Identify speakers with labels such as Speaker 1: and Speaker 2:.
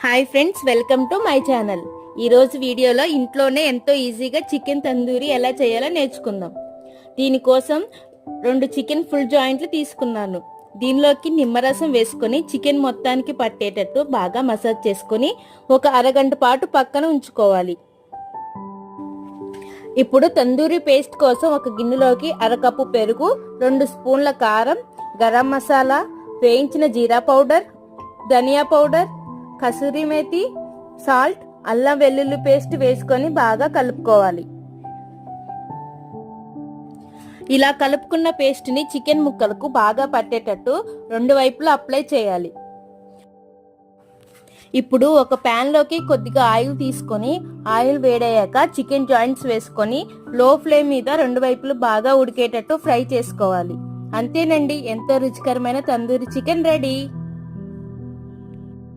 Speaker 1: Hi friends, welcome to my channel. ఈరోజు వీడియోలో ఇంట్లోనే ఎంతో ఈజీగా చికెన్ తందూరి ఎలా చేయాలో నేర్చుకుందాం. దీనికోసం 2 చికెన్ ఫుల్ జాయింట్లు తీసుకున్నాను. దీనిలోకి నిమ్మరసం వేసుకొని చికెన్ మొత్తానికి పట్టేటట్టు బాగా మసాజ్ చేసుకొని ఒక అరగంట పాటు పక్కన ఉంచుకోవాలి. ఇప్పుడు తందూరి పేస్ట్ కోసం ఒక గిన్నెలోకి అరకప్పు పెరుగు, 2 స్పూన్ల కారం, గరం మసాలా, వేయించిన జీరా పౌడర్, ధనియా పౌడర్, కసూరి మేతి, సాల్ట్, అల్లం వెల్లుల్లి పేస్ట్ వేసుకొని బాగా కలుపుకోవాలి. ఇలా కలుపుకున్న పేస్ట్ ని చికెన్ ముక్కలకు బాగా పట్టేటట్టు 2 వైపులా అప్లై చేయాలి. ఇప్పుడు ఒక ప్యాన్ లోకి కొద్దిగా ఆయిల్ తీసుకొని ఆయిల్ వేడయ్యాక చికెన్ జాయింట్స్ వేసుకొని లో ఫ్లేమ్ మీద 2 వైపులు బాగా ఉడికేటట్టు ఫ్రై చేసుకోవాలి. అంతేనండి, ఎంతో రుచికరమైన తందూరి చికెన్ రెడీ.